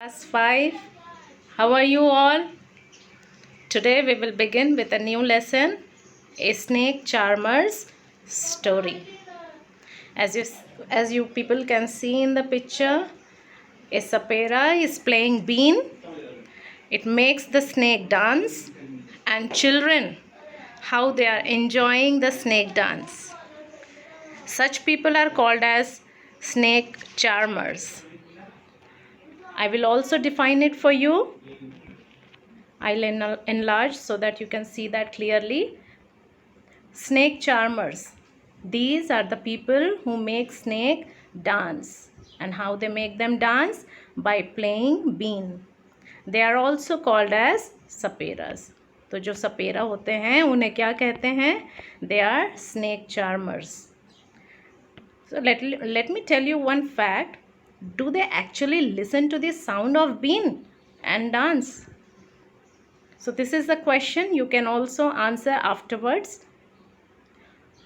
Class 5. How are you all? Today we will begin with a new lesson, a snake charmer's story. As you people can see in the picture, a sapera is playing bean. It makes the snake dance, and children, how they are enjoying the snake dance. Such people are called as snake charmers. I will also define it for you. I'll enlarge so that you can see that clearly. Snake charmers. These are the people who make snake dance. And how they make them dance? By playing bean. They are also called as saperas. तो जो सपेरा होते हैं उन्हें क्या कहते हैं? They are snake charmers. So let me tell you one fact. Do they actually listen to the sound of bean and dance? So this is the question. You can also answer afterwards.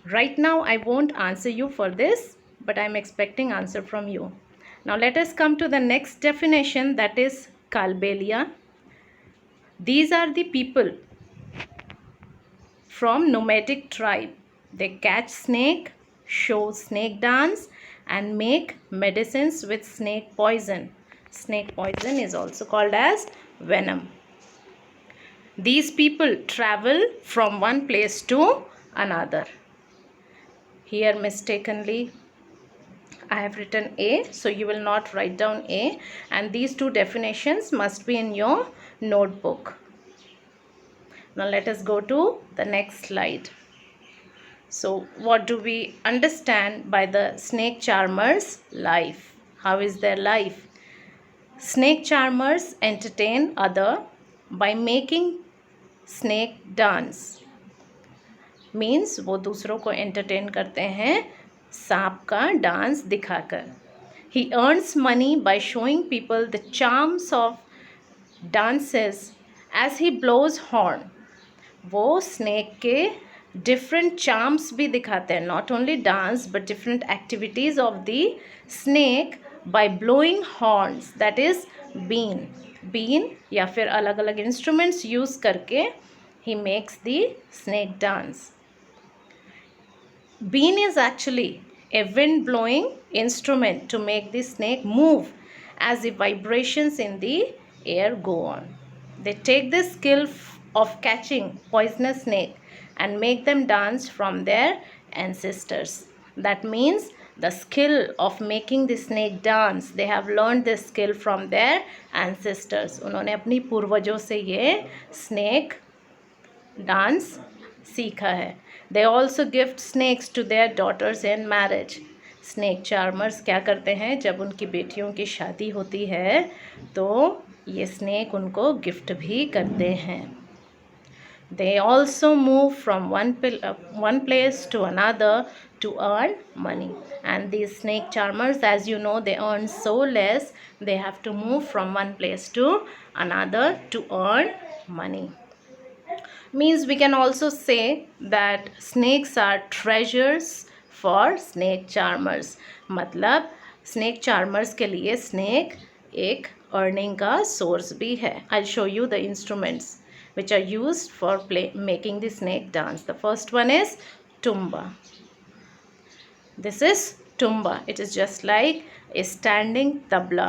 Right now I won't answer you for this, but I'm expecting answer from you. Now let us come to the next definition, that is Kalbelia. These are the people from nomadic tribe. They catch snake, show snake dance, and make medicines with snake poison. Snake poison is also called as venom. These people travel from one place to another. Here mistakenly I have written A, so you will not write down A, and these two definitions must be in your notebook. Now let us go to the next slide. So what do we understand by the snake charmer's life? How is their life? Snake charmers entertain other by making snake dance. Means वो दूसरों को entertain करते हैं सांप का dance दिखाकर. He earns money by showing people the charms of dances as he blows horn. वो snake के डिफरेंट चार्म्स भी दिखाते हैं, not only dance but different activities of the snake by blowing horns, that is बीन या फिर अलग अलग इंस्ट्रूमेंट्स यूज़ करके he makes the snake dance. Bean is actually a wind blowing instrument to make the snake move as the vibrations in the air go on. They take the skill of catching poisonous snake and make them dance from their ancestors. That means the skill of making the snake dance, they have learned this skill from their ancestors. उन्होंने अपनी पूर्वजों से ये snake dance सीखा है. They also gift snakes to their daughters in marriage. Snake charmers क्या करते हैं, जब उनकी बेटियों की शादी होती है तो ये स्नैक उनको गिफ्ट भी करते हैं. They also move from one place to another to earn money, and these snake charmers, as you know, they earn so less, they have to move from one place to another to earn money. Means we can also say that snakes are treasures for snake charmers. मतलब snake charmers के लिए snake एक earning का source भी है. I'll show you the instruments which are used for making the snake dance. The first one is tumba. This is tumba. It is just like a standing tabla.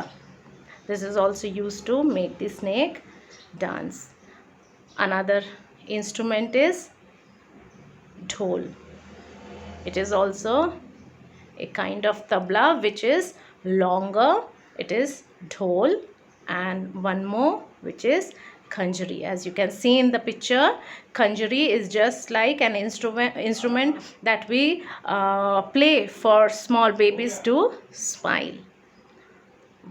This is also used to make the snake dance. Another instrument is dhol. It is also a kind of tabla which is longer. It is dhol, and one more which is khanjari. As you can see in the picture, khanjari is just like an instrument that we play for small babies to smile.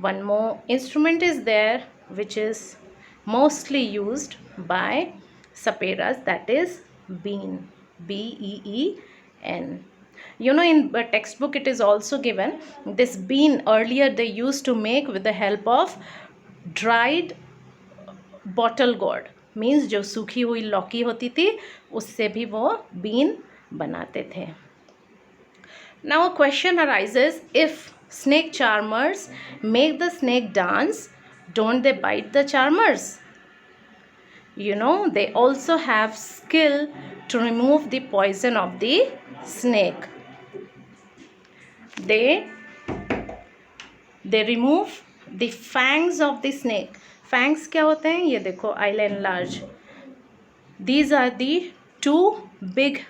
One more instrument is there which is mostly used by saperas, that is bean. B-E-E-N. You know, in the textbook it is also given this bean. Earlier they used to make with the help of dried bottle gourd. Means जो सूखी हुई लौकी होती थी उससे भी वो been बनाते थे. Now a question arises, if snake charmers make the snake dance, Don't they bite the charmers? You know, they also have skill to remove the poison of the snake. They remove the fangs of the snake. Fangs क्या होते हैं? ये देखो, I'll enlarge. These are the two big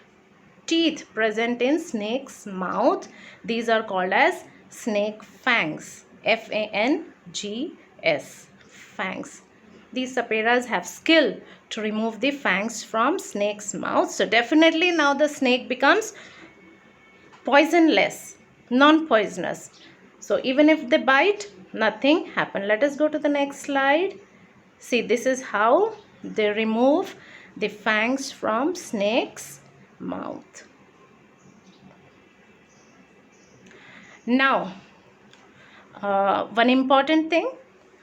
teeth present in snake's mouth. These are called as snake fangs. Fangs. Fangs. These saperas have skill to remove the fangs from snake's mouth. So definitely now the snake becomes poisonless, non-poisonous. So even if they bite, nothing happen. Let us go to the next slide. See, this is how they remove the fangs from snake's mouth. Now, one important thing,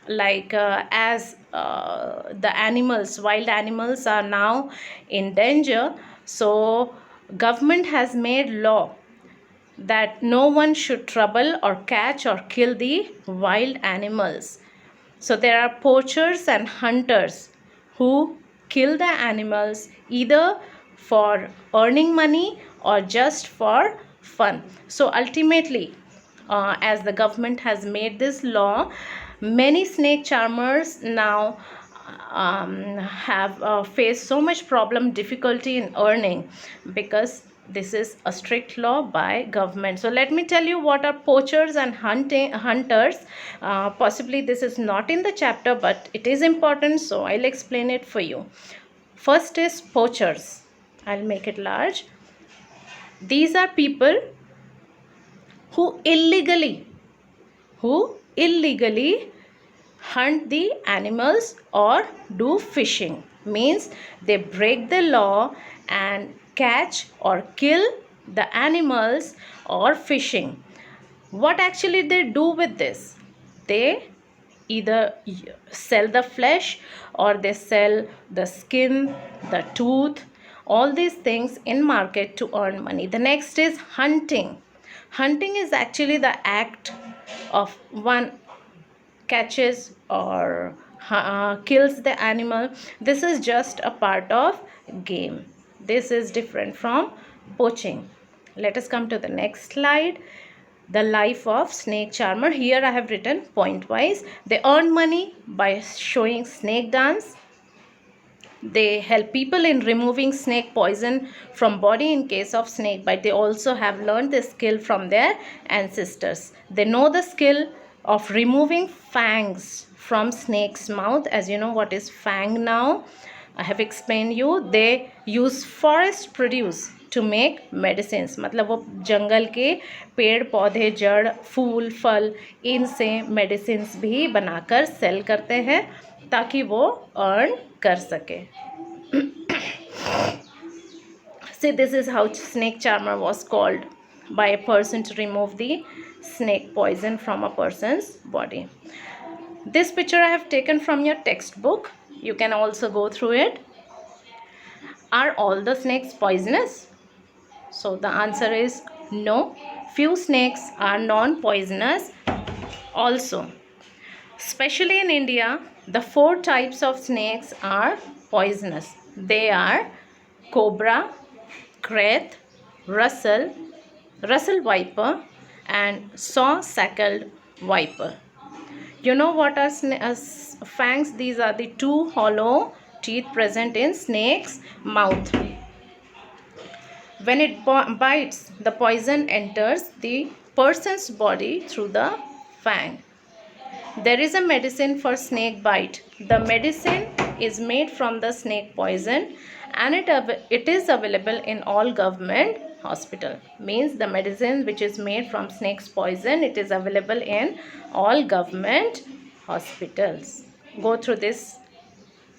like as the animals, wild animals are now in danger, so government has made law that no one should trouble or catch or kill the wild animals. So there are poachers and hunters who kill the animals either for earning money or just for fun. So ultimately, as the government has made this law, many snake charmers now have faced so much difficulty in earning, because this is a strict law by government. So let me tell you what are poachers and hunters. Possibly this is not in the chapter, but it is important, so I'll explain it for you. First is poachers. I'll make it large. These are people who illegally hunt the animals or do fishing. Means they break the law and catch or kill the animals or fishing. What actually they do with this? They either sell the flesh or they sell the skin, the tooth, all these things in market to earn money. The next is hunting. Hunting is actually the act of one catches or kills the animal. This is just a part of game. This is different from poaching. Let us come to the next slide. The life of snake charmer. Here I have written point wise. They earn money by showing snake dance. They help people in removing snake poison from body in case of snake bite. They also have learned the skill from their ancestors. They know the skill of removing fangs from snake's mouth. As you know what is fang now, I have explained you. They use forest produce to make medicines. मतलब वो जंगल के पेड़ पौधे, जड़, फूल, फल, इनसे medicines भी बनाकर sell करते हैं ताकि वो earn कर सके. See, this is how snake charmer was called, by a person to remove the snake poison from a person's body. This picture I have taken from your textbook. You can also go through it. Are all the snakes poisonous? So the answer is no. Few snakes are non-poisonous also. Especially in India, the 4 types of snakes are poisonous. They are cobra, krait, Russell viper, and saw-suckled viper. You know what are fangs? These are the 2 hollow teeth present in snake's mouth. When it bites, the poison enters the person's body through the fang. There is a medicine for snake bite. The medicine is made from the snake poison, and it is available in all government hospital. Means the medicine which is made from snake's poison, it is available in all government hospitals. Go through this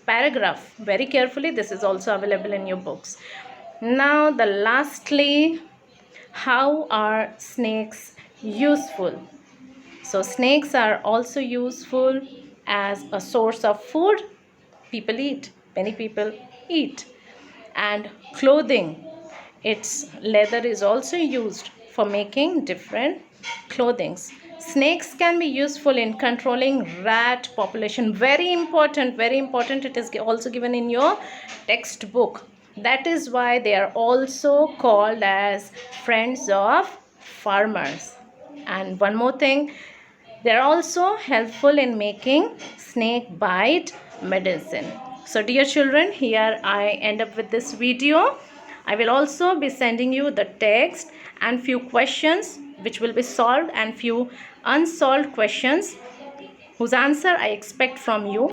paragraph very carefully. This is also available in your books. Now the lastly, how are snakes useful? So snakes are also useful as a source of food. People eat. Many people eat. And clothing. Its leather is also used for making different clothings. Snakes can be useful in controlling rat population. Very important, very important. It is also given in your textbook. That is why they are also called as friends of farmers. And one more thing, they are also helpful in making snake bite medicine. So dear children, here I end up with this video. I will also be sending you the text and few questions which will be solved and few unsolved questions whose answer I expect from you.